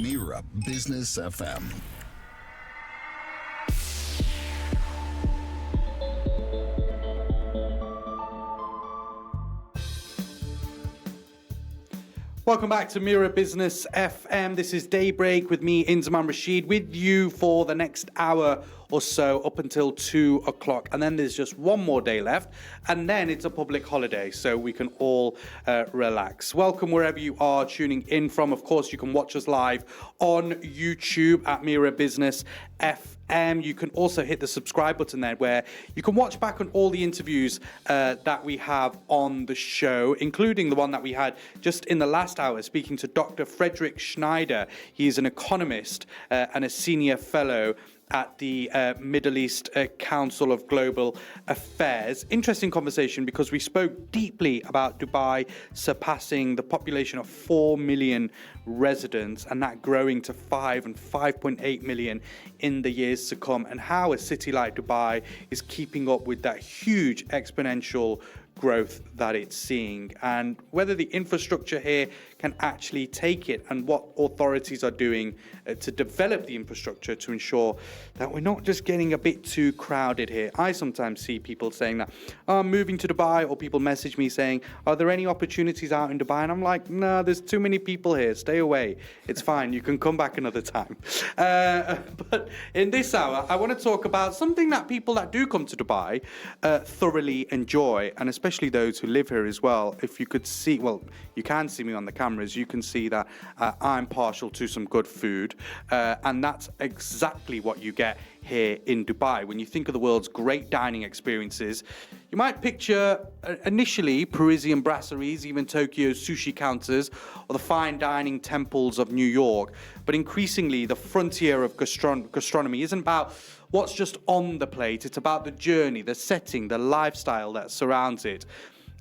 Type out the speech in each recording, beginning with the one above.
Mira Business FM. Welcome back to Mira Business FM. This is DayBreak with me, Inzamam Rashid, with you for the next hour or so up until 2 o'clock. And then there's just one more day left. And then it's a public holiday, so we can all relax. Welcome wherever you are tuning in from. Of course, you can watch us live on YouTube at Mira Business FM. You can also hit the subscribe button there where you can watch back on all the interviews that we have on the show, including the one that we had just in the last hour speaking to Dr. Frederick Schneider. He is an economist and a senior fellow at the Middle East Council of Global Affairs. Interesting conversation because we spoke deeply about Dubai surpassing the population of 4 million residents and that growing to 5 and 5.8 million in the years to come, and how a city like Dubai is keeping up with that huge exponential growth that it's seeing, and whether the infrastructure here can actually take it, and what authorities are doing to develop the infrastructure to ensure that we're not just getting a bit too crowded here. I sometimes see people saying that, oh, I'm moving to Dubai, or people message me saying, are there any opportunities out in Dubai? And I'm like, no, there's too many people here. Stay away. It's fine. You can come back another time. But in this hour, I want to talk about something that people that do come to Dubai thoroughly enjoy, and especially those who live here as well. If you could see, well, you can see me on the cameras, you can see that I'm partial to some good food, and that's exactly what you get here in Dubai. When you think of the world's great dining experiences, you might picture initially Parisian brasseries, even Tokyo's sushi counters, or the fine dining temples of New York. But increasingly, the frontier of gastronomy isn't about what's just on the plate. It's about the journey, the setting, the lifestyle that surrounds it.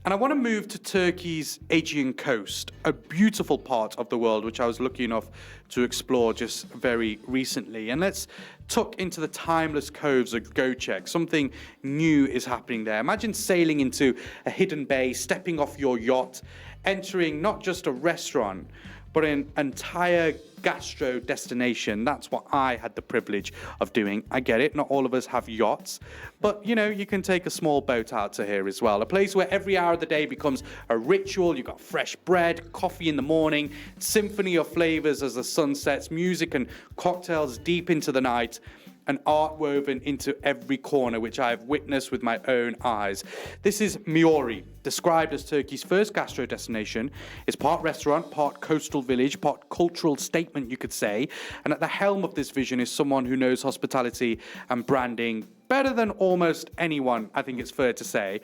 And I want to move to Turkey's Aegean coast, a beautiful part of the world, which I was lucky enough to explore just very recently. And let's tuck into the timeless coves of Göcek. Something new is happening there. Imagine sailing into a hidden bay, stepping off your yacht, entering not just a restaurant, but an entire gastro destination. That's what I had the privilege of doing. I get it, not all of us have yachts, but you know, you can take a small boat out to here as well. A place where every hour of the day becomes a ritual. You've got fresh bread, coffee in the morning, symphony of flavors as the sun sets, music and cocktails deep into the night, and art woven into every corner, which I have witnessed with my own eyes. This is Miori, described as Turkey's first gastro destination. It's part restaurant, part coastal village, part cultural statement, you could say. And at the helm of this vision is someone who knows hospitality and branding better than almost anyone, I think it's fair to say.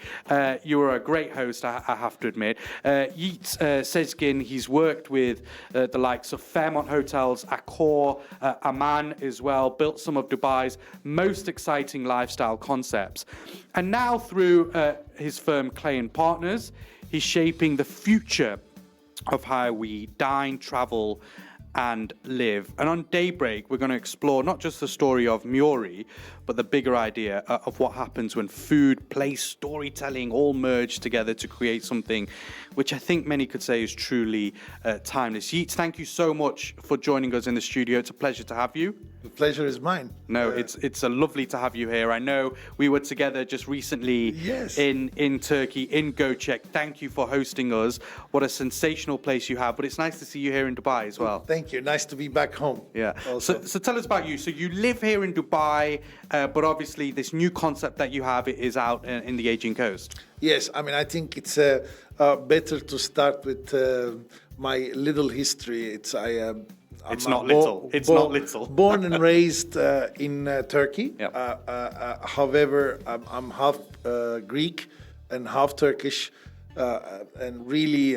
You are a great host, I have to admit. Yigit Sezgin, he's worked with the likes of Fairmont Hotels, Accor, Aman as well, built some of Dubai's most exciting lifestyle concepts. And now through his firm Clé Partners, he's shaping the future of how we dine, travel, and live. And on DayBreak, we're going to explore not just the story of Miori, but the bigger idea of what happens when food, place, storytelling all merge together to create something which I think many could say is truly timeless. Yeats, thank you so much for joining us in the studio. It's a pleasure to have you. The pleasure is mine. No, it's a lovely to have you here. I know we were together just recently in Turkey, in Göcek. Thank you for hosting us. What a sensational place you have. But it's nice to see you here in Dubai as well. Thank you. Nice to be back home. Yeah. So tell us about you. So you live here in Dubai, but obviously this new concept that you have is out in the Aegean coast. Yes, I mean, I think it's better to start with my little history. It's not little. Born and raised in Turkey. Yep. However, I'm half Greek and half Turkish, and really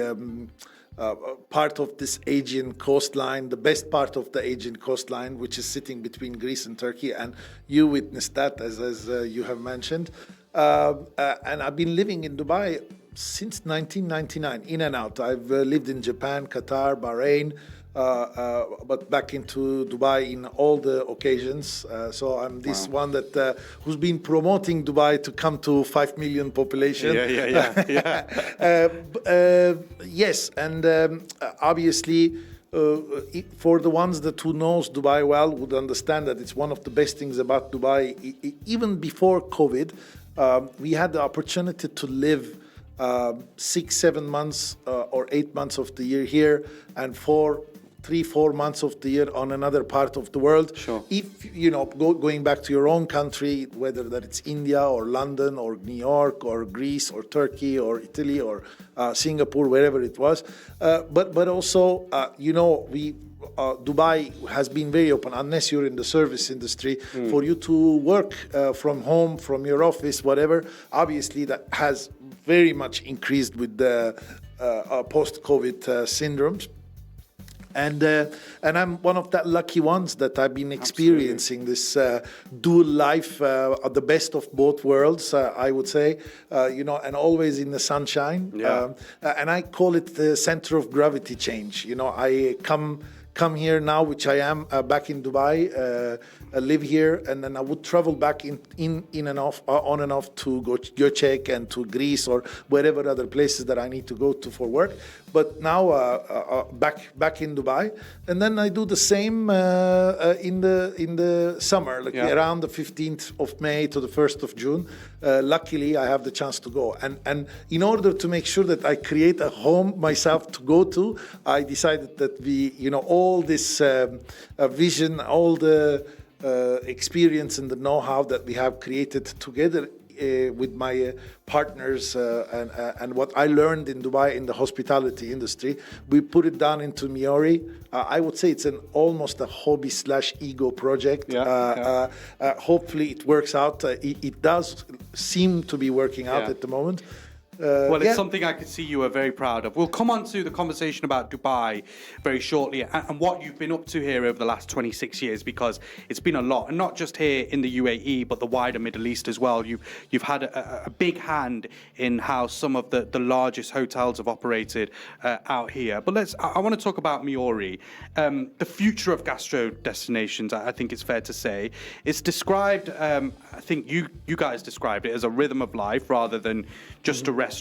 part of this Aegean coastline, the best part of the Aegean coastline, which is sitting between Greece and Turkey, and you witnessed that as you have mentioned. And I've been living in Dubai since 1999, in and out. I've lived in Japan, Qatar, Bahrain, but back into Dubai in all the occasions. So I'm this one that who's been promoting Dubai to come to 5 million population. Yeah. Yes, and obviously for the ones that who knows Dubai well would understand that it's one of the best things about Dubai. Even before COVID, we had the opportunity to live 6-7 months or 8 months of the year here, and 3-4 months of the year on another part of the world. Sure. If going back to your own country, whether that it's India or London or New York or Greece or Turkey or Italy or Singapore, wherever it was, but also Dubai has been very open, unless you're in the service industry, for you to work from home, from your office, whatever. Obviously, that has very much increased with the post-COVID syndromes. And I'm one of that lucky ones that I've been experiencing this dual life, the best of both worlds, I would say, and always in the sunshine. Yeah. And I call it the center of gravity change. I come here now, which I am back in Dubai, live here, and then I would travel back in and off, on and off to Göcek and to Greece or wherever other places that I need to go to for work. But now back in Dubai, and then I do the same in the summer, around the 15th of May to the 1st of June. Luckily, I have the chance to go, and in order to make sure that I create a home myself to go to, I decided that all this vision, all the experience and the know-how that we have created together with my partners and what I learned in Dubai in the hospitality industry, we put it down into Miori. I would say it's almost a hobby/ego project. Hopefully it works out. It does seem to be working out at the moment. It's something I could see you are very proud of. We'll come on to the conversation about Dubai very shortly and what you've been up to here over the last 26 years, because it's been a lot, and not just here in the UAE, but the wider Middle East as well. You've had a big hand in how some of the largest hotels have operated out here. But I want to talk about Miori, the future of gastro destinations. I think it's fair to say it's described. I think you guys described it as a rhythm of life rather than just a restaurant.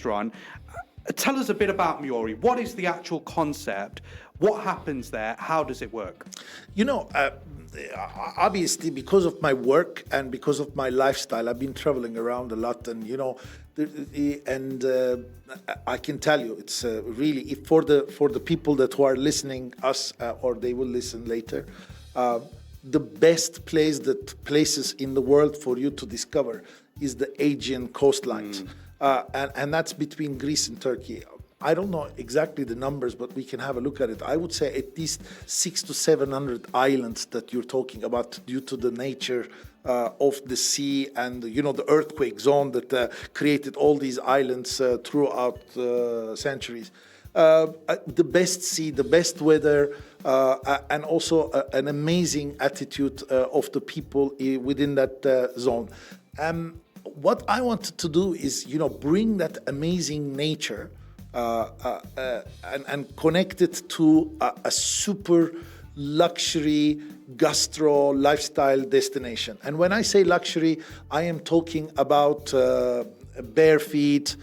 Tell us a bit about Miori. What is the actual concept? What happens there? How does it work? Obviously, because of my work and because of my lifestyle, I've been traveling around a lot, and I can tell you, it's really for the people that who are listening us or they will listen later. The best places in the world for you to discover is the Aegean coastlines. And that's between Greece and Turkey. I don't know exactly the numbers, but we can have a look at it. I would say at least 600 to 700 islands that you're talking about due to the nature of the sea and the earthquake zone that created all these islands throughout centuries. The best sea, the best weather, and also an amazing attitude of the people within that zone. What I wanted to do is, bring that amazing nature and connect it to a super luxury gastro lifestyle destination. And when I say luxury, I am talking about bare feet.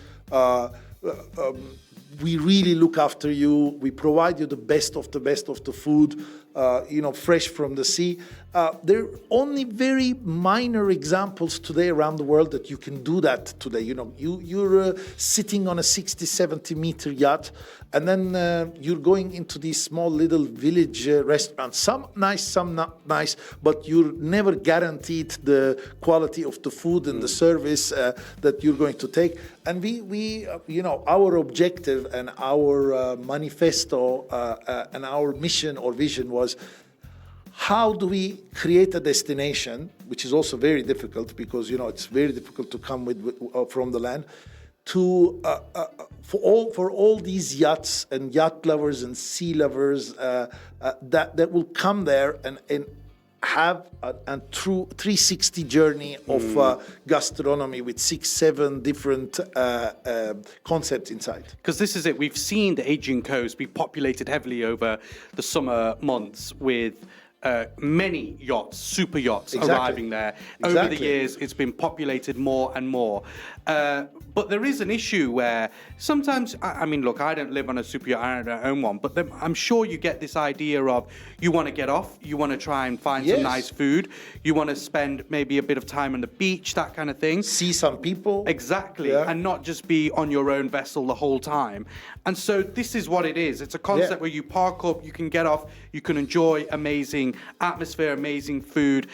We really look after you. We provide you the best of the food, fresh from the sea. There are only very minor examples today around the world that you can do that today. You're sitting on a 60, 70 meter yacht, and then you're going into these small little village restaurants. Some nice, some not nice, but you're never guaranteed the quality of the food and the service that you're going to take. And we our objective and our manifesto and our mission or vision was, how do we create a destination, which is also very difficult because it's very difficult to come from the land, to for all these yachts and yacht lovers and sea lovers that will come there and have a true 360 journey of gastronomy with 6-7 different concepts inside. Because this is it. We've seen the Aegean coast be populated heavily over the summer months with many yachts, super yachts arriving there. Over the years, it's been populated more and more. But there is an issue where sometimes, I mean, look, I don't live on a super yacht, I don't own one, but then I'm sure you get this idea of you want to get off, you want to try and find some nice food, you want to spend maybe a bit of time on the beach, that kind of thing. See some people. Exactly, and not just be on your own vessel the whole time. And so this is what it is. It's a concept where you park up, you can get off, you can enjoy amazing atmosphere, amazing food.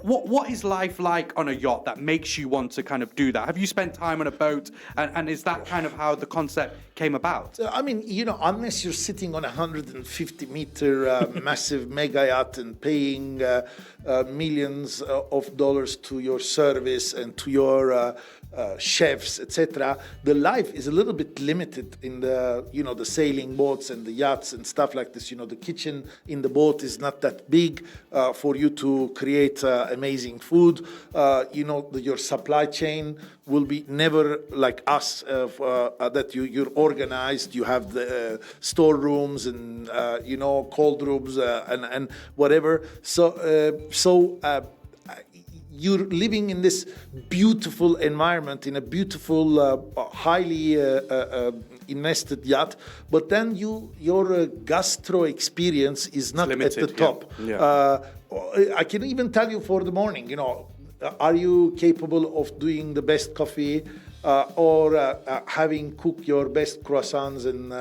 What is life like on a yacht that makes you want to kind of do that? Have you spent time on a boat, and is that kind of how the concept came about? I mean, you know, unless you're sitting on a 150-meter massive mega yacht and paying millions of dollars to your service and to your chefs, etc., the life is a little bit limited in the, you know, the sailing boats and the yachts and stuff like this. You know, the kitchen in the boat is not that big for you to create amazing food. You know, your supply chain will be never like us, that you're organized. You have the storerooms and you know, cold rooms and whatever. So you're living in this beautiful environment, in a beautiful, highly invested yacht, but then your gastro experience is not limited, at the top. I can even tell you for the morning, you know, are you capable of doing the best coffee or having cooked your best croissants? And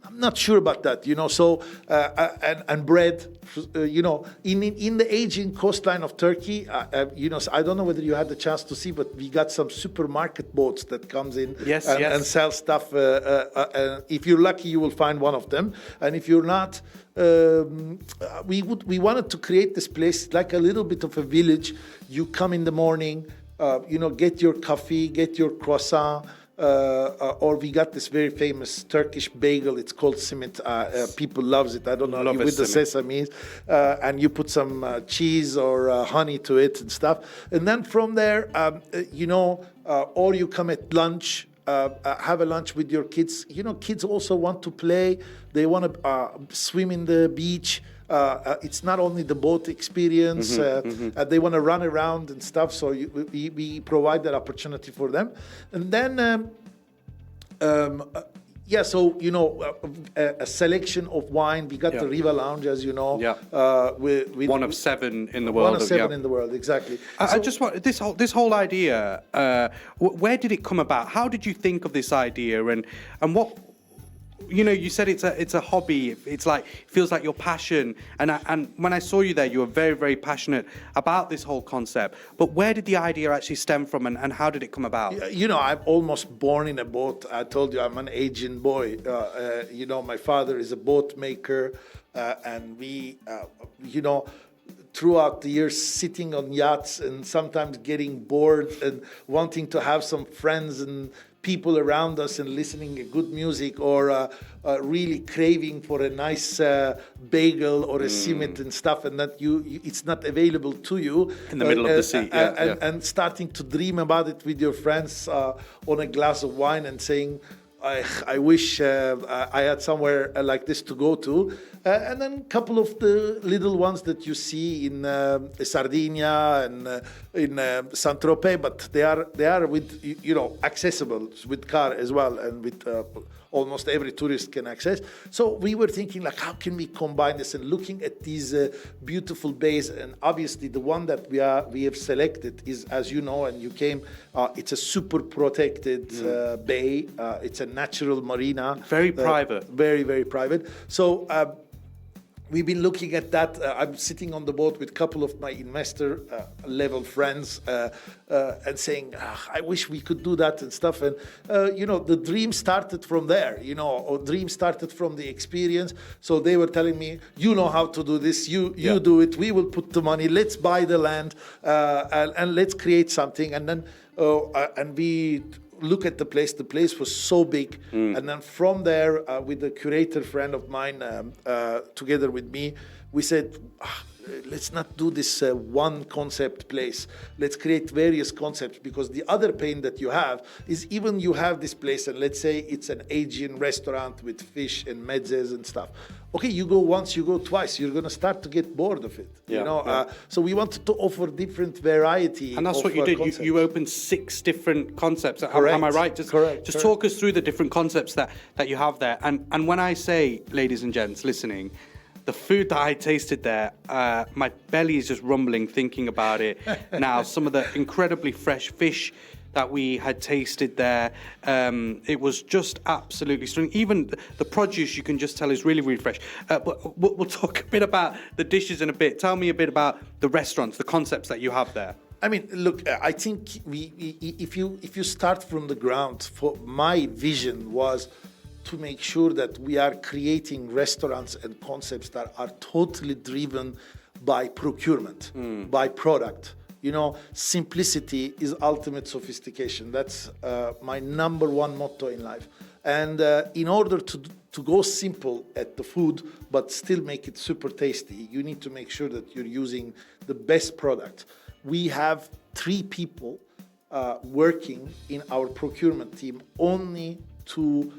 I'm not sure about that, you know. So and bread, you know, in the aging coastline of Turkey, you know, I don't know whether you had the chance to see, but we got some supermarket boats that comes in and sell stuff. If you're lucky, you will find one of them, and if you're not, we wanted to create this place like a little bit of a village. You come in the morning, you know, get your coffee, get your croissant. Or we got this very famous Turkish bagel. It's called simit. People loves it. I don't know, with the sesame, and you put some cheese or honey to it and stuff. And then from there, you know, or you come at lunch. Have a lunch with your kids. You know, kids also want to play. They want to swim in the beach. It's not only the boat experience. They want to run around and stuff. So we provide that opportunity for them. And then, so, you know, a selection of wine. We got the Riva Lounge, as you know. With one of 7 in the world. One of 7 in the world, exactly. I just want this whole idea. Where did it come about? How did you think of this idea? And what? You know, you said it's a hobby. It's like, feels like your passion. And when I saw you there, you were very, very passionate about this whole concept. But where did the idea actually stem from, and how did it come about? You know, I'm almost born in a boat. I told you I'm an Asian boy. You know, my father is a boat maker, and we, you know, throughout the years sitting on yachts and sometimes getting bored and wanting to have some friends and people around us and listening to good music, or really craving for a nice bagel or a simit and stuff, and that it's not available to you in the middle of the sea, and starting to dream about it with your friends on a glass of wine and saying, I wish I had somewhere like this to go to. And then a couple of the little ones that you see in Sardinia and in Saint-Tropez, but they are with, you know, accessible with car as well, and with almost every tourist can access. So we were thinking, like, how can we combine this? And looking at these beautiful bays, and obviously the one that we have selected is, as you know, and you came, it's a super protected bay. It's a natural marina. Very private. Very, very private. So we've been looking at that. I'm sitting on the boat with a couple of my investor level friends and saying, I wish we could do that and stuff. And, you know, the dream started from there, you know, or dream started from the experience. So they were telling me, you know how to do this, you do it, we will put the money, let's buy the land and let's create something. And then, and we look at the place was so big. And then from there, with a curator friend of mine, together with me, we said, let's not do this one concept place. Let's create various concepts, because the other pain that you have is, even you have this place and let's say it's an Asian restaurant with fish and mezzes and stuff. Okay, you go once, you go twice, you're going to start to get bored of it. So we wanted to offer different variety. And that's what you did. You opened 6 different concepts. Correct. Am I right? Just talk us through the different concepts that you have there. And when I say, ladies and gents listening, the food that I tasted there, my belly is just rumbling thinking about it now. Some of the incredibly fresh fish that we had tasted there, it was just absolutely stunning. Even the produce, you can just tell, is really, really fresh. But we'll talk a bit about the dishes in a bit. Tell me a bit about the restaurants, the concepts that you have there. I mean, look, I think if you start from the ground, for my vision was to make sure that we are creating restaurants and concepts that are totally driven by procurement, by product. Simplicity is ultimate sophistication. That's my number one motto in life. And in order to go simple at the food, but still make it super tasty, you need to make sure that you're using the best product. We have 3 people working in our procurement team only to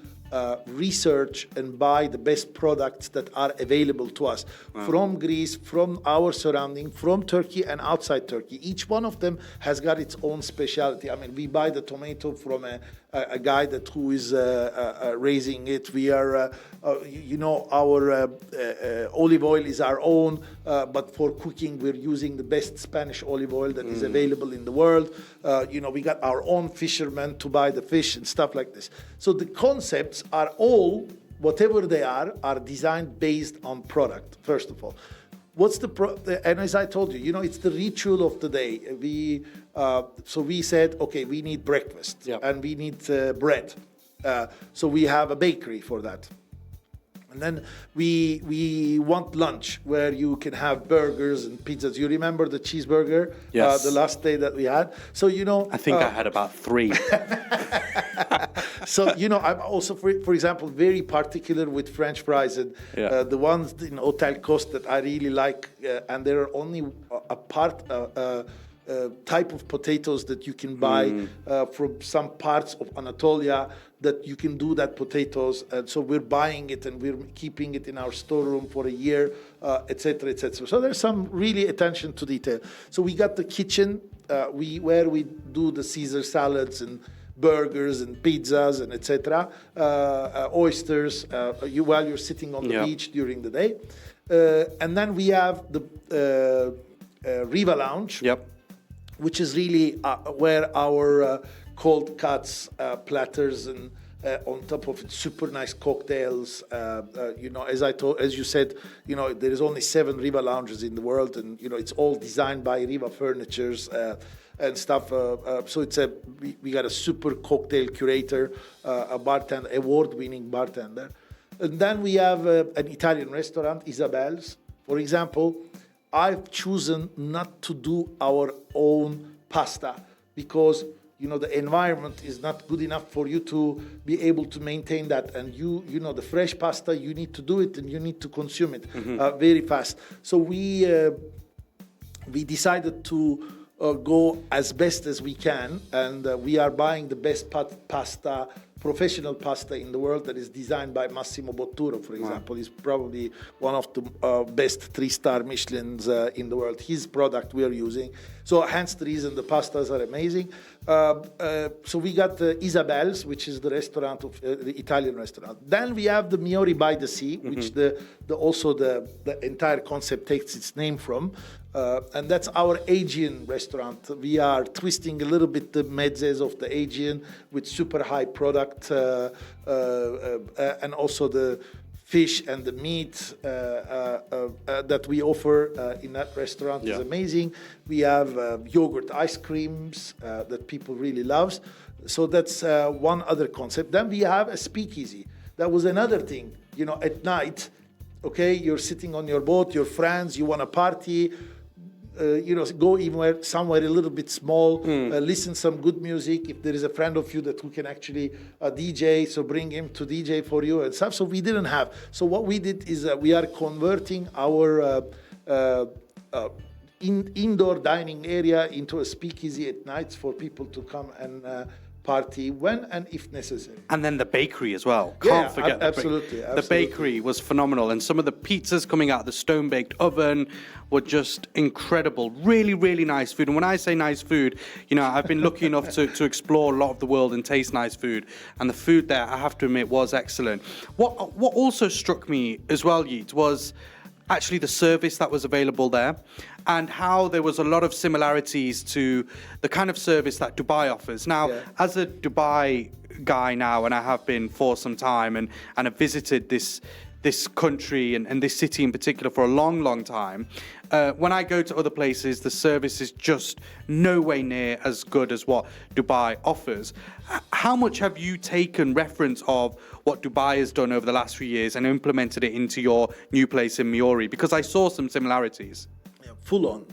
research and buy the best products that are available to us from Greece, from our surrounding, from Turkey and outside Turkey. Each one of them has got its own specialty. I mean, we buy the tomato from a guy who is raising it. We are, our olive oil is our own, but for cooking, we're using the best Spanish olive oil that is available in the world. We got our own fishermen to buy the fish and stuff like this. So the concepts are all, whatever they are designed based on product, first of all. What's and as I told you, it's the ritual of the day. So we said, okay, we need breakfast and we need bread. So we have a bakery for that. And then we want lunch where you can have burgers and pizzas. You remember the cheeseburger? Yes. The last day that we had? So, I think I had about 3. So, I'm also, for example, very particular with French fries. And the ones in Hotel Coast that I really like, and there are only type of potatoes that you can buy from some parts of Anatolia that you can do that potatoes. And so we're buying it and we're keeping it in our storeroom for a year, et cetera, et cetera. So there's some really attention to detail. So we got the kitchen where we do the Caesar salads and burgers and pizzas and etc. Oysters while you're sitting on the beach during the day. And then we have the Riva Lounge. Which is really where our cold cuts, platters, and on top of it, super nice cocktails. As you said, there is only 7 Riva Lounges in the world, and it's all designed by Riva Furnitures and stuff. So we got a super cocktail curator, a bartender, award-winning bartender, and then we have an Italian restaurant, Isabel's, for example. I've chosen not to do our own pasta because the environment is not good enough for you to be able to maintain that. And the fresh pasta, you need to do it and you need to consume it very fast. So we decided to go as best as we can, and we are buying the best pasta, professional pasta in the world that is designed by Massimo Botturo, for example. He's probably one of the best 3-star Michelins in the world. His product we are using. So hence the reason the pastas are amazing. So we got Isabel's, which is the restaurant of the Italian restaurant. Then we have the Miori by the Sea, which also the entire concept takes its name from. And that's our Aegean restaurant. We are twisting a little bit the mezzes of the Aegean with super high product and also the fish and the meat that we offer in that restaurant is amazing. We have yogurt ice creams that people really love. So that's one other concept. Then we have a speakeasy. That was another thing. At night, okay, you're sitting on your boat, your friends, you want to party. Go somewhere a little bit small, listen some good music. If there is a friend of you who can actually DJ, so bring him to DJ for you and stuff. So we didn't have. So what we did is we are converting our indoor dining area into a speakeasy at nights for people to come and party when and if necessary. And then the bakery as well. Can't forget absolutely. The bakery was phenomenal. And some of the pizzas coming out of the stone-baked oven were just incredible. Really, really nice food. And when I say nice food, I've been lucky enough to explore a lot of the world and taste nice food. And the food there, I have to admit, was excellent. What also struck me as well, Yigit, was actually the service that was available there, and how there was a lot of similarities to the kind of service that Dubai offers. Now, as a Dubai guy now, and I have been for some time, and have visited this country and this city in particular for a long, long time, when I go to other places, the service is just no way near as good as what Dubai offers. How much have you taken reference of what Dubai has done over the last few years and implemented it into your new place in Miori? Because I saw some similarities. Full on.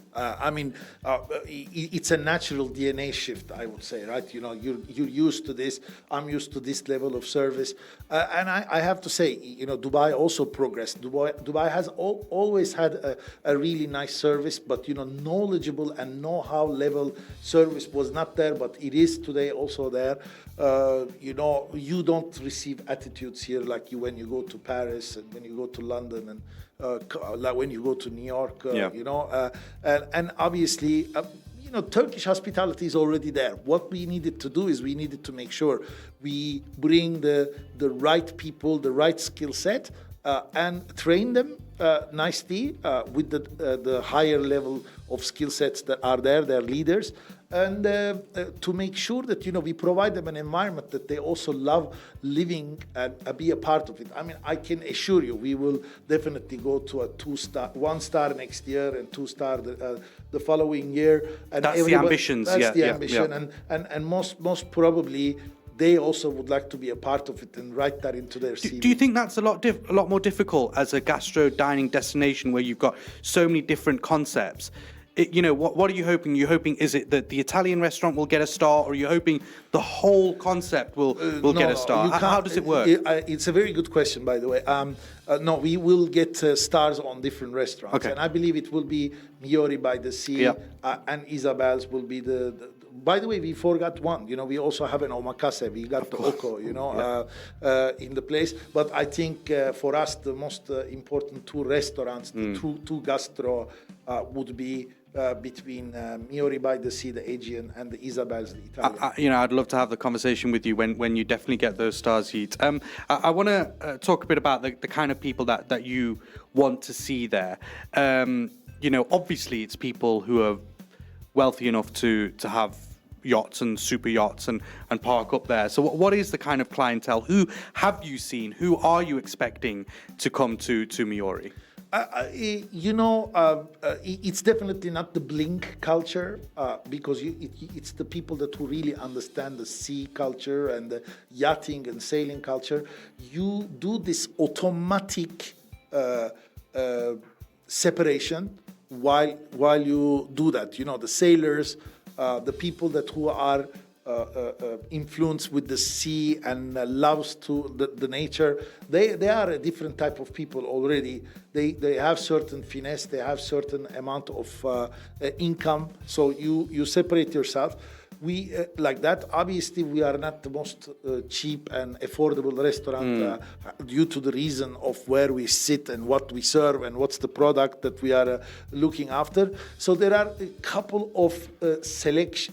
It's a natural DNA shift, I would say, right? You're used to this. I'm used to this level of service. And I have to say, Dubai also progressed. Dubai has always had a really nice service, but, knowledgeable and know-how level service was not there, but it is today also there. You don't receive attitudes here like when you go to Paris and when you go to London and like when you go to New York, and obviously, Turkish hospitality is already there. What we needed to do is we needed to make sure we bring the right people, the right skill set, and train them nicely with the higher level of skill sets that are there, their leaders, and to make sure that we provide them an environment that they also love living and be a part of it. I mean, I can assure you, we will definitely go to a 1-star next year and 2-star the following year. And that's the ambitions. That's the ambition, and most probably they also would like to be a part of it and write that into their CV. Do you think that's a lot more difficult as a gastro dining destination where you've got so many different concepts? What are you hoping? You're hoping, is it that the Italian restaurant will get a star, or are you hoping the whole concept will get a star? How does it work? It's a very good question, by the way. No, we will get stars on different restaurants. Okay. And I believe it will be Miori by the Sea, and Isabel's will be the by the way, we forgot one. We also have an omakase. We got the oko, in the place. But I think for us, the most important two restaurants, the two gastro, would be between Miori by the Sea, the Aegean, and the Isabel's, the Italian. I'd love to have the conversation with you when you definitely get those stars, Yigit. I want to talk a bit about the kind of people that you want to see there. Obviously, it's people who are wealthy enough to have yachts and super yachts and park up there. So what is the kind of clientele? Who have you seen? Who are you expecting to come to Miori? It's definitely not the blink culture because it's the people that who really understand the sea culture and the yachting and sailing culture. You do this automatic separation while you do that. The sailors, the people that who are influenced with the sea and loves to the nature, they are a different type of people already. They have certain finesse, they have certain amount of income, so you separate yourself. We like that. Obviously, we are not the most cheap and affordable restaurant due to the reason of where we sit and what we serve and what's the product that we are looking after. So there are a couple of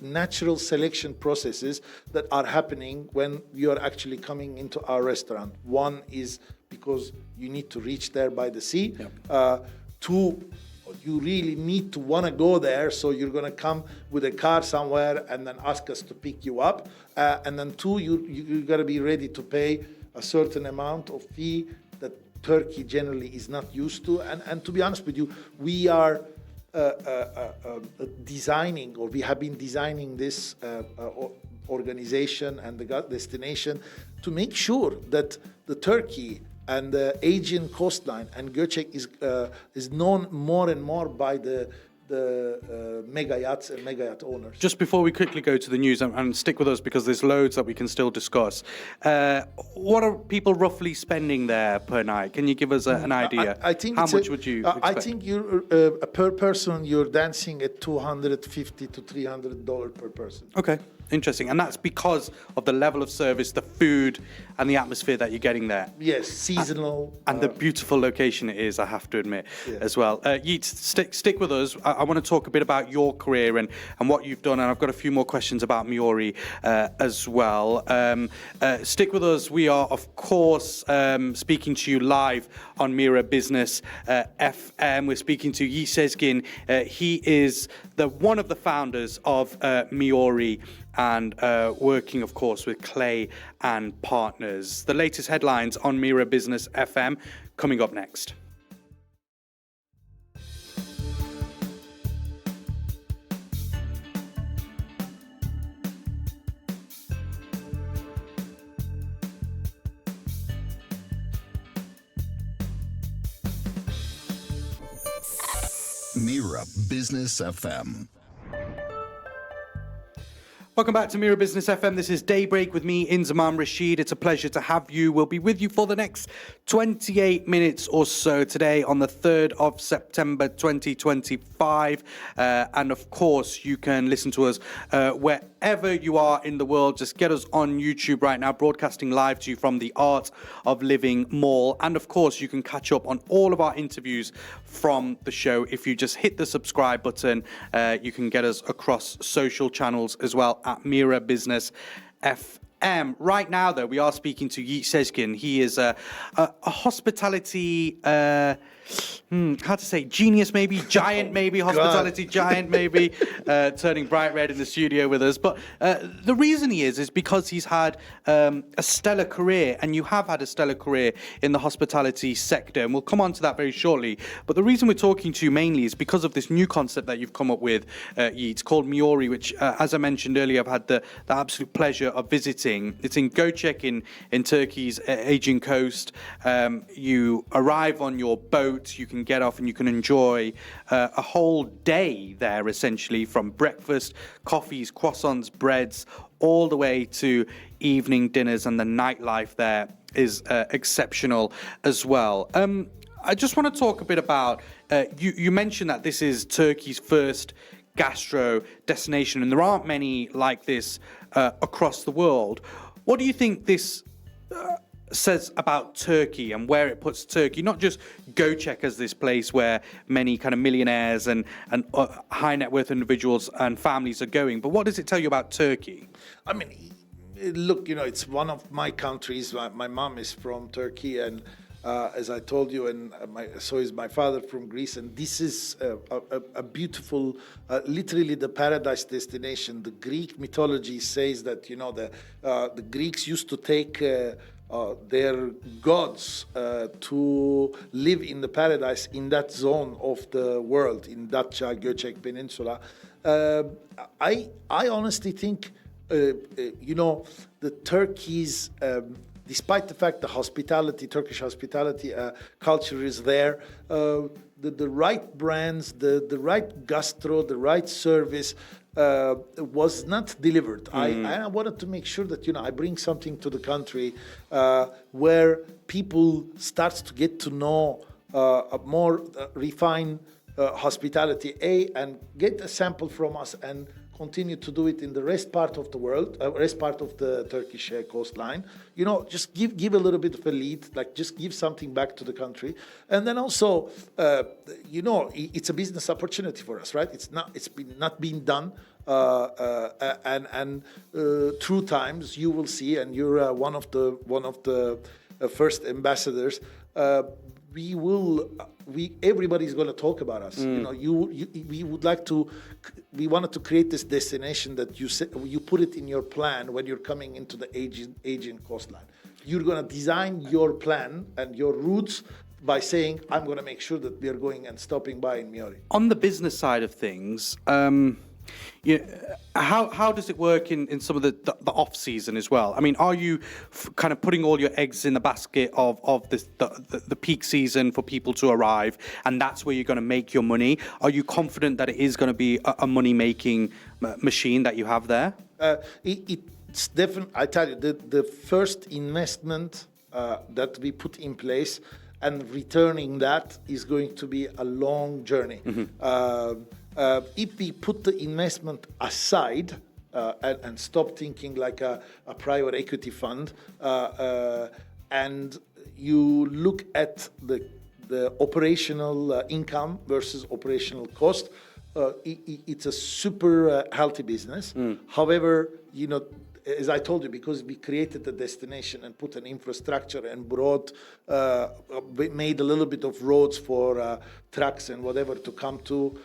natural selection processes that are happening when you are actually coming into our restaurant. One is because you need to reach there by the sea. Yep. Two, you really need to want to go there, so you're going to come with a car somewhere and then ask us to pick you up. And then two, you got to be ready to pay a certain amount of fee that Turkey generally is not used to. And to be honest with you, we are designing, or we have been designing this organization and the destination to make sure that the Turkey and the Aegean coastline and Göcek is known more and more by the the mega yachts and mega yacht owners. Just before we quickly go to the news, and stick with us because there's loads that we can still discuss. What are people roughly spending there per night? Can you give us an idea? I think how much would you expect? I think you're per person you're dancing at $250 to $300 per person. Okay. Interesting. And that's because of the level of service, the food, and the atmosphere that you're getting there. Yes, seasonal. And the beautiful location it is, I have to admit, as well. Yigit, stick with us. I want to talk a bit about your career and what you've done, and I've got a few more questions about Miori as well. Stick with us. We are, of course, speaking to you live on Mira Business FM. We're speaking to Yigit Sezgin. He is one of the founders of Miori, and working, of course, with Clé and Partners. The latest headlines on Mira Business FM coming up next. Mira Business FM. Welcome back to Mira Business FM. This is DayBreak with me, Inzamam Rashid. It's a pleasure to have you. We'll be with you for the next 28 minutes or so today on the 3rd of September 2025. And of course, you can listen to us wherever you are in the world. Just get us on YouTube right now, broadcasting live to you from the Art of Living Mall. And of course, you can catch up on all of our interviews from the show. If you just hit the subscribe button, you can get us across social channels as well at Mira Business FM. Right now, though, we are speaking to Yigit Sezgin. He is a hospitality, how to say, genius maybe, giant maybe, hospitality giant maybe, turning bright red in the studio with us. But the reason he is because he's had a stellar career, and you have had a stellar career in the hospitality sector, and we'll come on to that very shortly. But the reason we're talking to you mainly is because of this new concept that you've come up with, Yigit. It's called Miori, which, as I mentioned earlier, I've had the absolute pleasure of visiting. It's in Göcek in Turkey's Aegean coast. You arrive on your boat, you can get off and you can enjoy a whole day there, essentially, from breakfast, coffees, croissants, breads, all the way to evening dinners, and the nightlife there is exceptional as well. I just want to talk a bit about, you mentioned that this is Turkey's first gastro destination, and there aren't many like this across the world. What do you think this says about Turkey and where it puts Turkey, not just Göcek as this place where many kind of millionaires and high net worth individuals and families are going, but what does it tell you about Turkey? I mean, look, it's one of my countries. My mom is from Turkey, and as I told you, and so is my father from Greece, and this is a beautiful, literally the paradise destination. The Greek mythology says that the Greeks used to take their gods to live in the paradise in that zone of the world, in Datça, Göcek Peninsula. I honestly think, the Turkey's, despite the fact the Turkish hospitality culture is there, the right brands, the right gastro, the right service was not delivered. I wanted to make sure that I bring something to the country where people starts to get to know a more refined hospitality, and get a sample from us and continue to do it in the rest part of the world, rest part of the Turkish coastline. Just give a little bit of a lead, like just give something back to the country, and then also, it's a business opportunity for us, right? It's not been done, and through times you will see, and you're one of the first ambassadors. Everybody's going to talk about us. We wanted to create this destination that you put it in your plan when you're coming into the Aegean coastline. You're going to design your plan and your routes by saying, I'm going to make sure that we are going and stopping by in Miori. On the business side of things, How does it work in some of the off season as well? I mean, are you kind of putting all your eggs in the basket of the peak season for people to arrive, and that's where you're going to make your money? Are you confident that it is going to be a money making machine that you have there? It's definitely. I tell you, the first investment that we put in place and returning that is going to be a long journey. If we put the investment aside and stop thinking like a private equity fund, and you look at the operational income versus operational cost, it's a super healthy business. However, as I told you, because we created a destination and put an infrastructure and made a little bit of roads for trucks and whatever to come to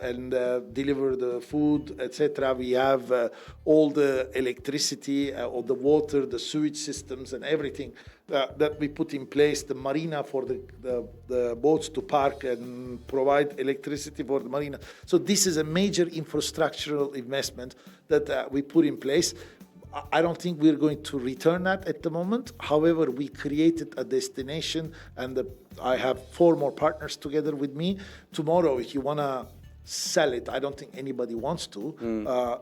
and deliver the food, etc. We have all the electricity, all the water, the sewage systems and everything that we put in place, the marina for the boats to park and provide electricity for the marina. So this is a major infrastructural investment that we put in place. I don't think we're going to return that at the moment. However, we created a destination, and I have 4 more partners together with me. Tomorrow, if you want to sell it, I don't think anybody wants to,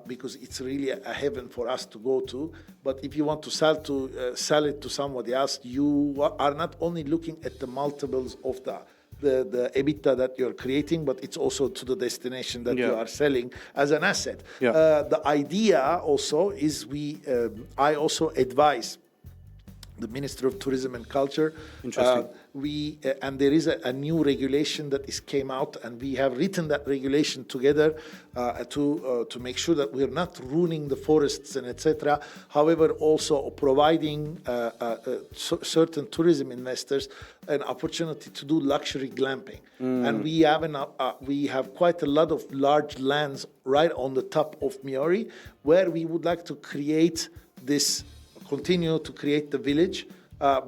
because it's really a heaven for us to go to. But if you want to sell it to somebody else, you are not only looking at the multiples of the EBITDA that you're creating, but it's also to the destination that you are selling as an asset. The idea also is I also advise the Minister of Tourism and Culture. Interesting. And there is a new regulation that came out, and we have written that regulation together to make sure that we're not ruining the forests and etc. However, also providing certain tourism investors an opportunity to do luxury glamping. And we have quite a lot of large lands right on the top of Miori, where we would like to continue to create the village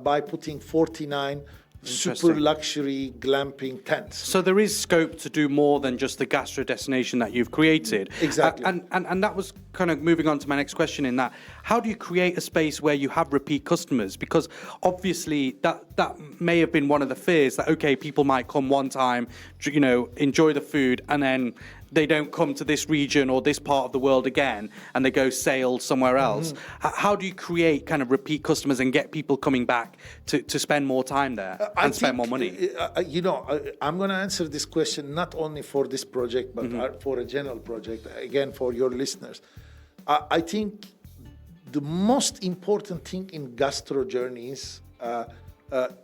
by putting 49 super luxury glamping tents. So there is scope to do more than just the gastro destination that you've created. Exactly. And that was kind of moving on to my next question in that, how do you create a space where you have repeat customers? Because obviously that may have been one of the fears that, okay, people might come one time, enjoy the food, and then they don't come to this region or this part of the world again, and they go sail somewhere else. How do you create kind of repeat customers and get people coming back to spend more time there and spend more money? I'm going to answer this question not only for this project, but for a general project, again, for your listeners. I think the most important thing in gastro journeys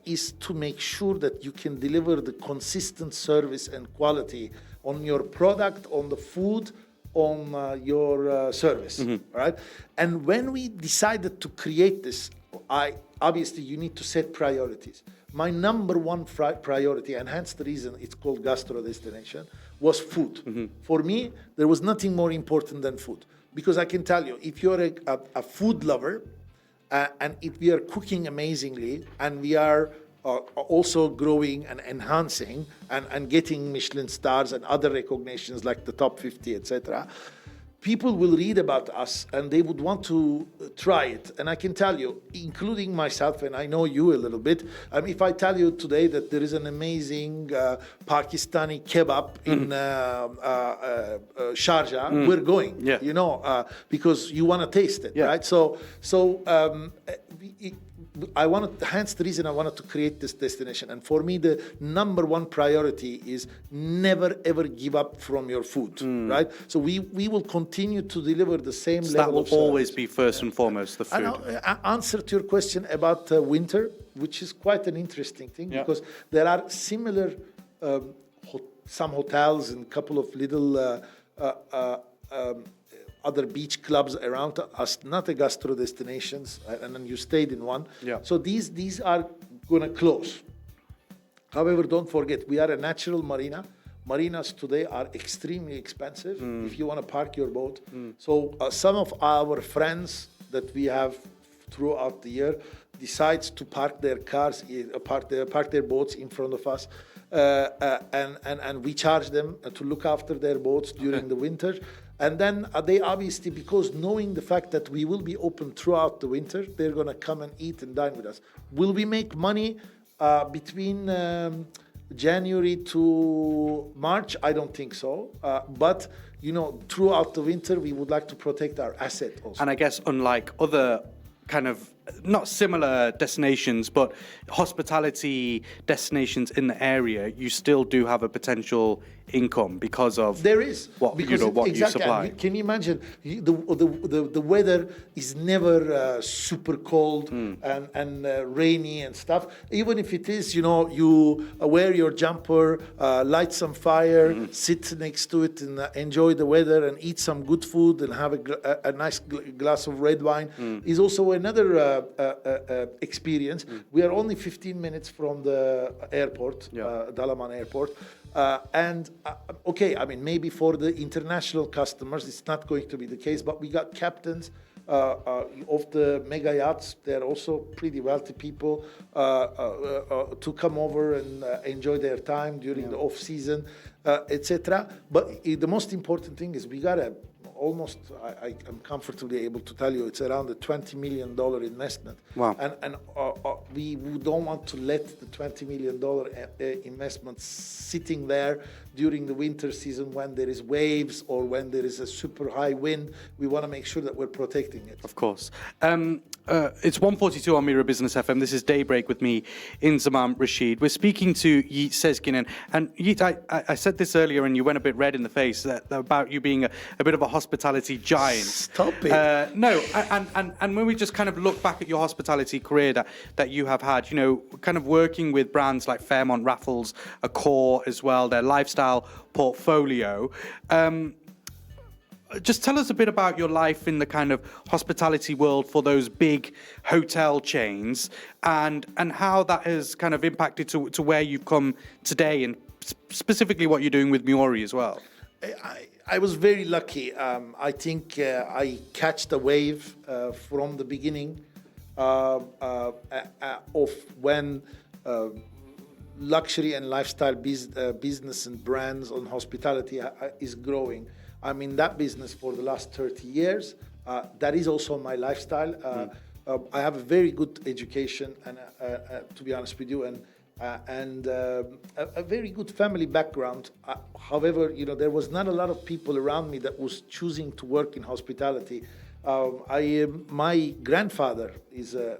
is to make sure that you can deliver the consistent service and quality on your product, on the food, on your service, right? And when we decided to create this, obviously you need to set priorities. My number one priority, and hence the reason it's called Gastro Destination, was food. For me, there was nothing more important than food. Because I can tell you, if you're a food lover, and if we are cooking amazingly, and we are also growing and enhancing and getting Michelin stars and other recognitions like the top 50, etc., people will read about us and they would want to try it. And I can tell you, including myself, and I know you a little bit, if I tell you today that there is an amazing Pakistani kebab in Sharjah, we're going, because you want to taste it, right? So hence the reason I wanted to create this destination. And for me, the number one priority is never, ever give up from your food, right? So we will continue to deliver the same level that will of service. always be first and foremost, the food. Answer to your question about winter, which is quite an interesting thing, because there are similar, some hotels and a couple of little other beach clubs around us, not a gastro destinations, and then you stayed in one. So these are going to close. However, don't forget, we are a natural marina. Marinas today are extremely expensive if you want to park your boat. So some of our friends that we have throughout the year decides to park their cars, park their boats in front of us, and we charge them to look after their boats during the winter. And then they obviously, because knowing the fact that we will be open throughout the winter, they're going to come and eat and dine with us. Will we make money between January to March? I don't think so. But, throughout the winter, we would like to protect our asset also. And I guess unlike other kind of not similar destinations, but hospitality destinations in the area, you still do have a potential income because of there is what exactly, you supply. Can you imagine the weather is never super cold and rainy and stuff. Even if it is, you wear your jumper, light some fire, sit next to it and enjoy the weather and eat some good food and have a nice glass of red wine is also another experience. We are only 15 minutes from the airport, Dalaman Airport. Maybe for the international customers, it's not going to be the case, but we got captains of the mega yachts. They're also pretty wealthy people to come over and enjoy their time during the off season, etc. But the most important thing is we got I'm comfortably able to tell you it's around a $20 million investment. Wow. And we don't want to let the $20 million investment sitting there during the winter season when there is waves or when there is a super high wind. We want to make sure that we're protecting it. Of course. It's 1:42 on Mira Business FM. This is Daybreak with me, Inzamam Rashid. We're speaking to Yigit Sezgin. And Yigit, I said this earlier and you went a bit red in the face about you being a bit of a hospitality giant. Stop it. No, and when we just kind of look back at your hospitality career that you have had, kind of working with brands like Fairmont Raffles, Accor as well, their lifestyle portfolio. Just tell us a bit about your life in the kind of hospitality world for those big hotel chains and how that has kind of impacted to where you've come today and specifically what you're doing with Miori as well. I was very lucky. I think I catch the wave from the beginning of when luxury and lifestyle business and brands on hospitality is growing. I'm in that business for the last 30 years. That is also my lifestyle. I have a very good education, and to be honest with you, and a very good family background. However, there was not a lot of people around me that was choosing to work in hospitality. My grandfather is a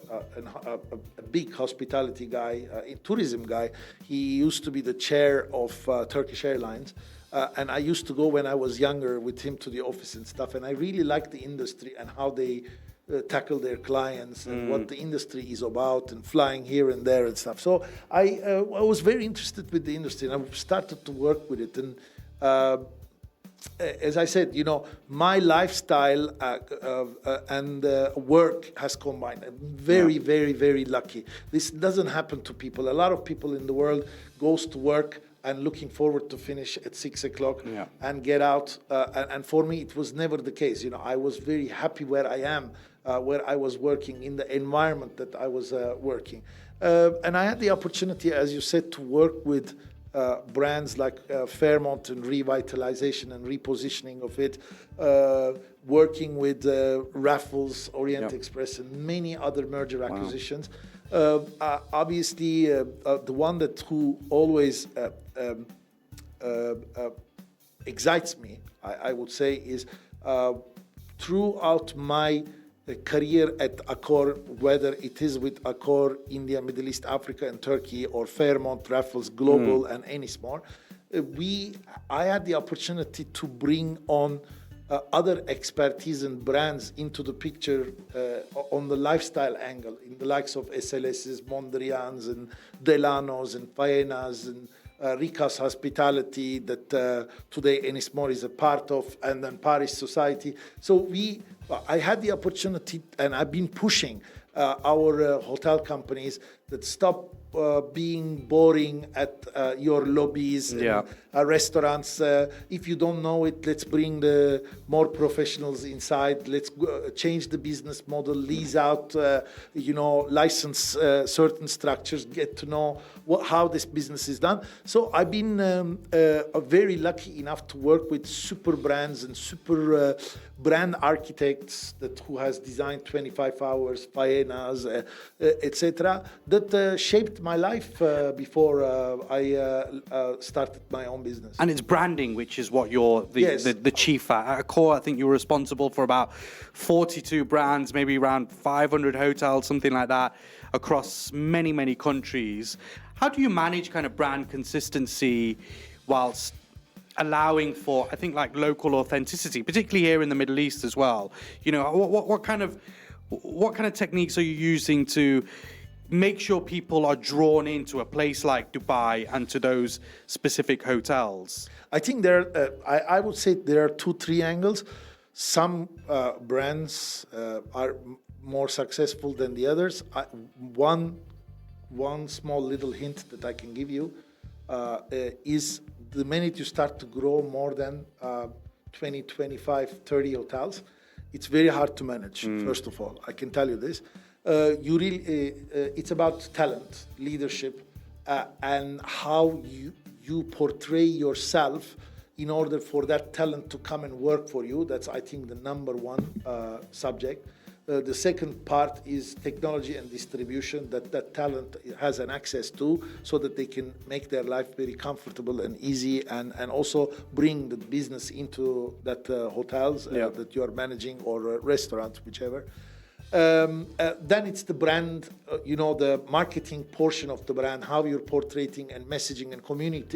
big hospitality guy, a tourism guy. He used to be the chair of Turkish Airlines. And I used to go when I was younger with him to the office and stuff. And I really liked the industry and how they tackle their clients and what the industry is about and flying here and there and stuff. So I was very interested with the industry and I started to work with it. And as I said, my lifestyle and work has combined. I'm very, very, very lucky. This doesn't happen to people. A lot of people in the world goes to work and looking forward to finish at 6 o'clock and get out. And for me, it was never the case. I was very happy where I am, where I was working, in the environment that I was working. And I had the opportunity, as you said, to work with brands like Fairmont and revitalization and repositioning of it, working with Raffles, Orient Express, and many other merger acquisitions. Obviously, the one who always excites me, I would say, is throughout my career at Accor, whether it is with Accor, India, Middle East, Africa, and Turkey, or Fairmont, Raffles, Global, and Ennismore, I had the opportunity to bring on other expertise and brands into the picture on the lifestyle angle, in the likes of SLS's, Mondrian's, and Delano's, and Faena's, and Rica's Hospitality that today Ennismore is a part of, and then Paris Society. So I had the opportunity, and I've been pushing our hotel companies that stop being boring at your lobbies and restaurants. If you don't know it, let's bring the more professionals inside. Let's change the business model, lease out, license certain structures, get to know how this business is done. So I've been very lucky enough to work with super brands and super brand architects who has designed 25 hours, Faenas, etc. that shaped my life before I started my own business. And it's branding, which is what you're the chief at. At Accor, I think you're responsible for about 42 brands, maybe around 500 hotels, something like that, across many, many countries. How do you manage kind of brand consistency whilst allowing for, I think, like local authenticity, particularly here in the Middle East as well? What kind of techniques are you using to make sure people are drawn into a place like Dubai and to those specific hotels? I think I would say there are 2-3 angles. Some brands are more successful than the others. One small little hint that I can give you is the minute you start to grow more than 20, 25, 30 hotels, it's very hard to manage, first of all. I can tell you this. It's about talent, leadership, and how you portray yourself in order for that talent to come and work for you. That's, I think, the number one subject. The second part is technology and distribution that talent has an access to, so that they can make their life very comfortable and easy, and also bring the business into that hotels that you are managing, or restaurants, whichever. Then it's the brand, the marketing portion of the brand, how you're portraying and messaging and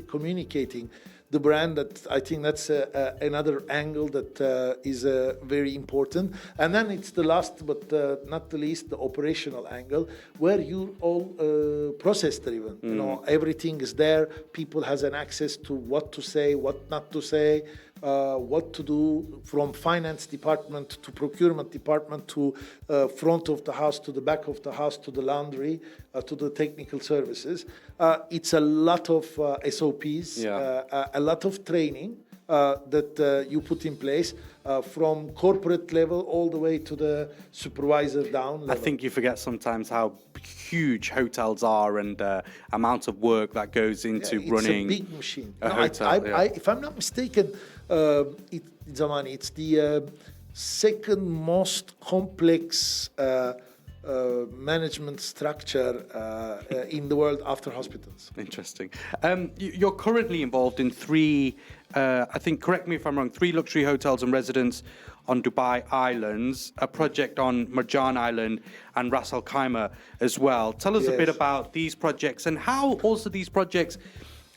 communicating the brand. That I think that's another angle that is very important. And then it's the last but not the least, the operational angle, where you're all process driven. Everything is there. People has an access to what to say, what not to say, what to do, from finance department to procurement department to front of the house to the back of the house to the laundry to the technical services. It's a lot of SOPs, a lot of training that you put in place from corporate level all the way to the supervisor down level. I think you forget sometimes how huge hotels are and amount of work that goes into running. It's a big machine. Hotel, if I'm not mistaken, Inzamam, it's the second most complex management structure in the world after hospitals. Interesting. You're currently involved in 3, I think, correct me if I'm wrong, 3 luxury hotels and residences on Dubai Islands, a project on Marjan Island and Ras Al Khaimah as well. Tell us a bit about these projects and how also these projects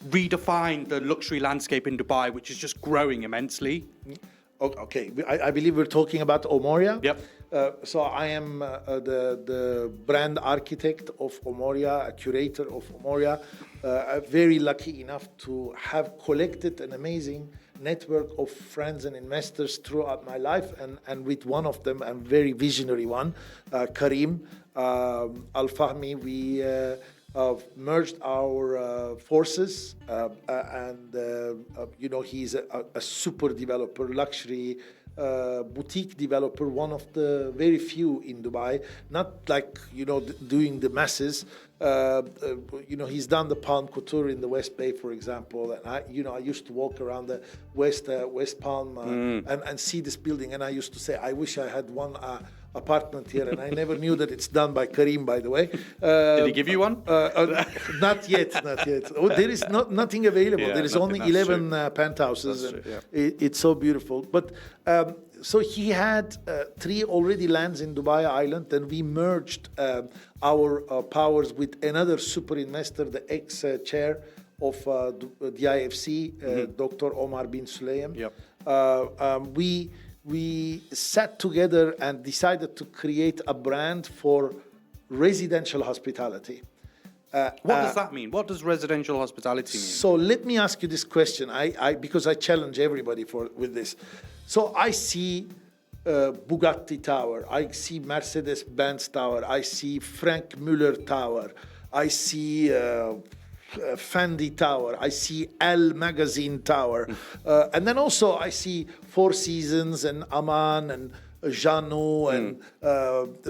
redefine the luxury landscape in Dubai, which is just growing immensely. Okay, I believe we're talking about Omoria. Yep. So I am the brand architect of Omoria, a curator of Omoria. Very lucky enough to have collected an amazing network of friends and investors throughout my life, and with one of them, a very visionary one, Karim Al-Fahmi, we merged our forces, and he's a super developer, luxury boutique developer, one of the very few in Dubai, not like, doing the masses. He's done the Palm Couture in the West Bay, for example. And I used to walk around the West Palm and see this building. And I used to say, I wish I had one apartment here. And I never knew that it's done by Karim, by the way. Did he give you one? Not yet. Oh, there is nothing available. There is only 11 penthouses. It's so beautiful. But so he had 3 already lands in Dubai Island, and we merged our powers with another super investor, the ex-chair of the IFC, Dr. Omar bin Sulayem. Yep. We sat together and decided to create a brand for residential hospitality. What does that mean? What does residential hospitality mean? So let me ask you this question, because I challenge everybody with this. So I see Bugatti Tower, I see Mercedes-Benz Tower, I see Frank Muller Tower, I see Fendi Tower, I see Elle Magazine Tower, and then also I see Four Seasons and Aman and Jeannot and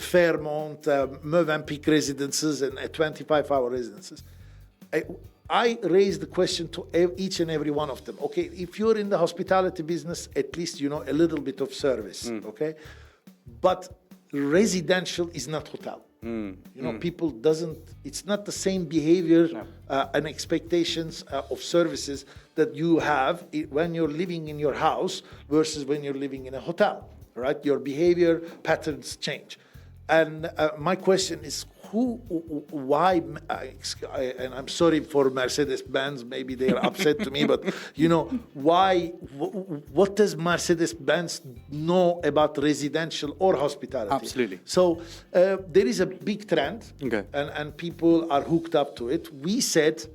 Fairmont, Mövenpick residences and 25-hour residences. I raise the question to each and every one of them. Okay, if you're in the hospitality business, at least you know a little bit of service, okay? But residential is not hotel. People it's not the same behavior and expectations of services that you have when you're living in your house versus when you're living in a hotel, right? Your behavior patterns change. And my question is, why, and I'm sorry for Mercedes-Benz, maybe they are upset to me, but, why, what does Mercedes-Benz know about residential or hospitality? Absolutely. So there is a big trend, okay. and people are hooked up to it. We said,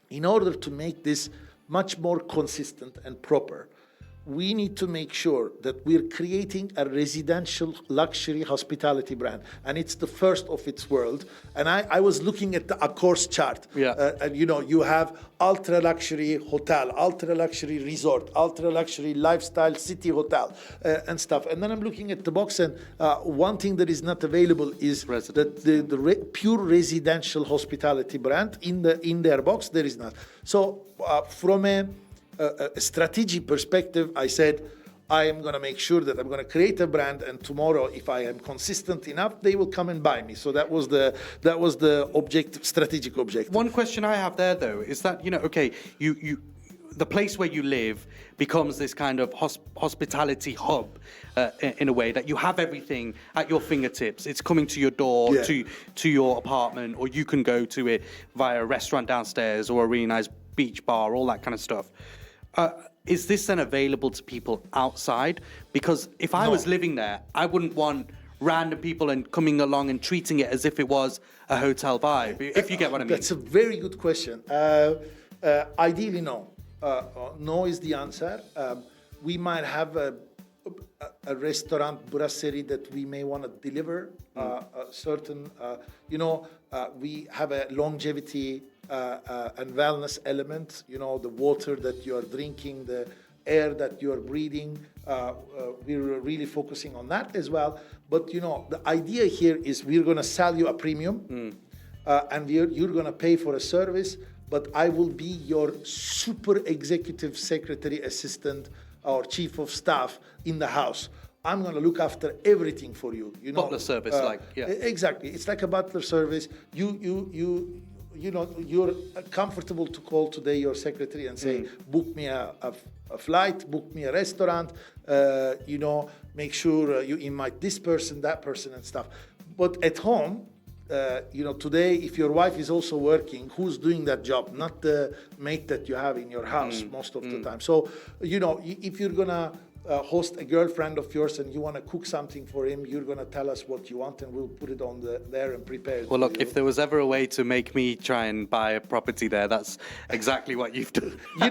in order to make this much more consistent and proper, we need to make sure that we're creating a residential luxury hospitality brand. And it's the first of its world. And I was looking at the Accors chart. Yeah. And you have ultra-luxury hotel, ultra-luxury resort, ultra-luxury lifestyle city hotel, and stuff. And then I'm looking at the box, and one thing that is not available is the pure residential hospitality brand in their box. There is not. So from a strategy perspective, I said, I am going to make sure that I'm going to create a brand, and tomorrow, if I am consistent enough, they will come and buy me. So that was the strategic objective. One question I have there, though, is that the place where you live becomes this kind of hospitality hub in a way that you have everything at your fingertips. It's coming to your door, to your apartment, or you can go to it via a restaurant downstairs or a really nice beach bar, all that kind of stuff. Is this then available to people outside? Because if I was living there, I wouldn't want random people and coming along and treating it as if it was a hotel vibe, if you get what I mean. That's a very good question. Ideally, no. No is the answer. We might have a restaurant brasserie that we may want to deliver a certain, we have a longevity and wellness element, the water that you are drinking, the air that you are breathing. We're really focusing on that as well. But, the idea here is we're going to sell you a premium and you're going to pay for a service, but I will be your super executive secretary, assistant, or chief of staff in the house. I'm going to look after everything for you. Butler service, Exactly. It's like a butler service. You're comfortable to call today your secretary and say, book me a flight, book me a restaurant, make sure you invite this person, that person, and stuff. But at home, today, if your wife is also working, who's doing that job? Not the mate that you have in your house most of the time. So, if you're going to host a girlfriend of yours and you want to cook something for him, you're going to tell us what you want and we'll put it on there and prepare it. Well, look, if there was ever a way to make me try and buy a property there, that's exactly what you've done. I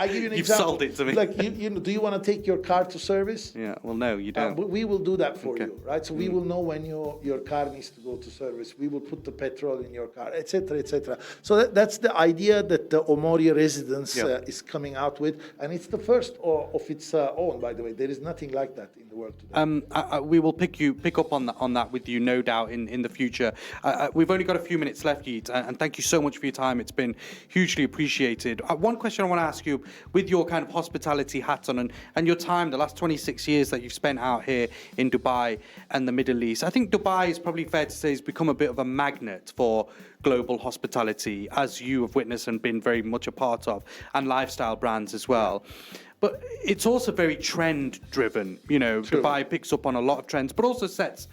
give you an example. You've sold it to me. Do you want to take your car to service? Yeah, well, no, you don't. We will do that for you, right? So we will know when your car needs to go to service. We will put the petrol in your car, etc., etc. So that's the idea that the Omori residence is coming out with, and it's the first of its own, by the way. There is nothing like that in the world today. We will pick up on that with you, no doubt, in the future. We've only got a few minutes left, Yigit, and thank you so much for your time. It's been hugely appreciated. One question I want to ask you, with your kind of hospitality hat on and your time, the last 26 years that you've spent out here in Dubai and the Middle East, I think Dubai is probably fair to say has become a bit of a magnet for global hospitality, as you have witnessed and been very much a part of, and lifestyle brands as well. But it's also very trend-driven. True. Dubai picks up on a lot of trends, but also sets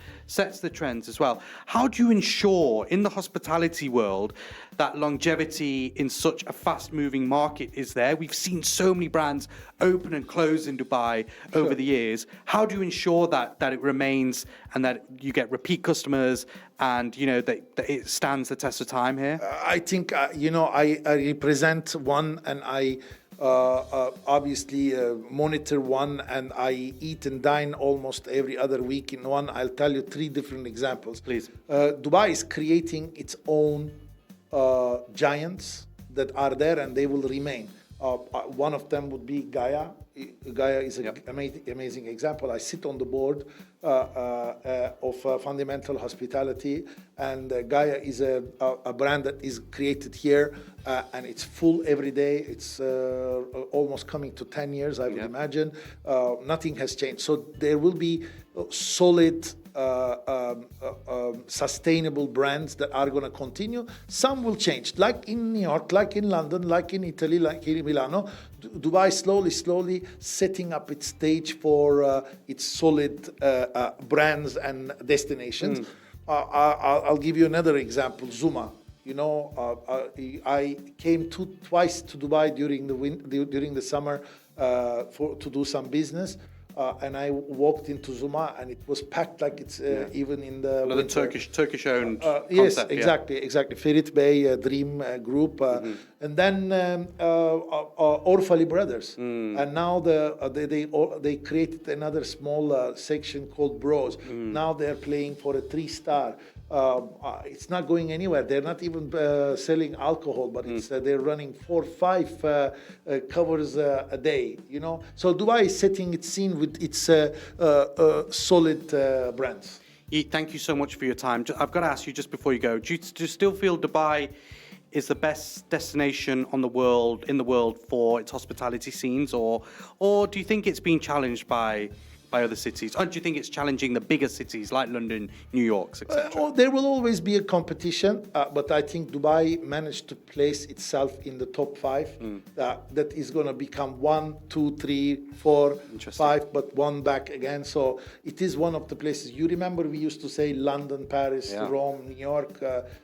the trends as well. How do you ensure in the hospitality world that longevity in such a fast-moving market is there? We've seen so many brands open and close in Dubai over the years. How do you ensure that it remains and that you get repeat customers and that it stands the test of time here? I think I represent one, and I obviously monitor one, and I eat and dine almost every other week in one. I'll tell you 3 different examples. Please. Dubai is creating its own giants that are there, and they will remain. One of them would be Gaia. Gaia is an amazing example. I sit on the board of Fundamental Hospitality, and Gaia is a brand that is created here, and it's full every day. It's almost coming to 10 years, I would imagine. Nothing has changed. So there will be solid, sustainable brands that are going to continue. Some will change, like in New York, like in London, like in Italy, like in Milano. Dubai slowly setting up its stage for its solid brands and destinations. I'll give you another example, Zuma. I came twice to Dubai during the summer to do some business. And I walked into Zuma, and it was packed like it's even in the another Turkish-owned yes, concept, exactly. Ferit Bey Dream Group, and then Orfali Brothers, and now they created another small section called Bros. Now they're playing for a 3-star. It's not going anywhere. They're not even selling alcohol, but they're running 4 or 5 covers a day. So Dubai is setting its scene with its solid brands. Thank you so much for your time. I've got to ask you just before you go: do you still feel Dubai is the best destination in the world for its hospitality scenes, or do you think it's been challenged by other cities? Or do you think it's challenging the bigger cities like London, New York, etc.? There will always be a competition, but I think Dubai managed to place itself in the top 5. That is going to become 1, 2, 3, 4, 5, but 1 back again. So it is one of the places. You remember we used to say London, Paris, Rome, New York,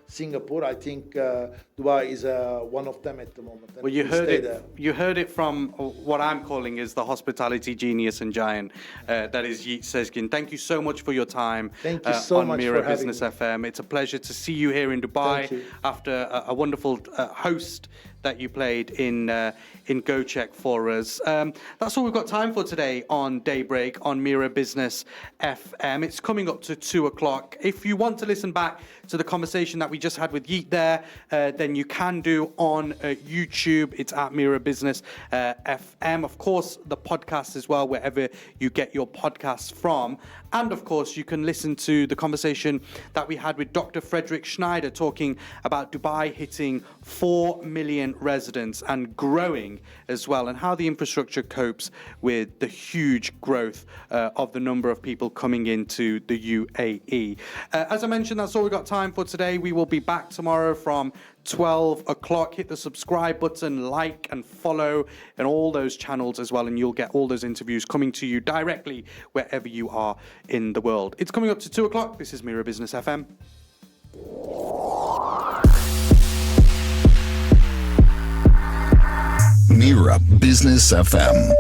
Singapore. I think Dubai is one of them at the moment. Well, you heard it from what I'm calling is the hospitality genius and giant. That is Yigit Sezgin. Thank you so much for your time. Thank you so much Mira for having Business me. FM. It's a pleasure to see you here in Dubai after a wonderful host that you played in Go Check for us. That's all we've got time for today on DayBreak on Mira Business FM. It's coming up to 2 o'clock. If you want to listen back to the conversation that we just had with Yeet there, then you can do on YouTube. It's at Mira Business FM. Of course, the podcast as well, wherever you get your podcasts from. And of course, you can listen to the conversation that we had with Dr. Frederick Schneider talking about Dubai hitting 4 million residents and growing as well, and how the infrastructure copes with the huge growth of the number of people coming into the UAE. As I mentioned, that's all we've got time for today. We will be back tomorrow from 12 o'clock. Hit the subscribe button, like and follow, and all those channels as well, and you'll get all those interviews coming to you directly wherever you are in the world. It's coming up to 2 o'clock. This is Mira Business FM. Mira Business FM.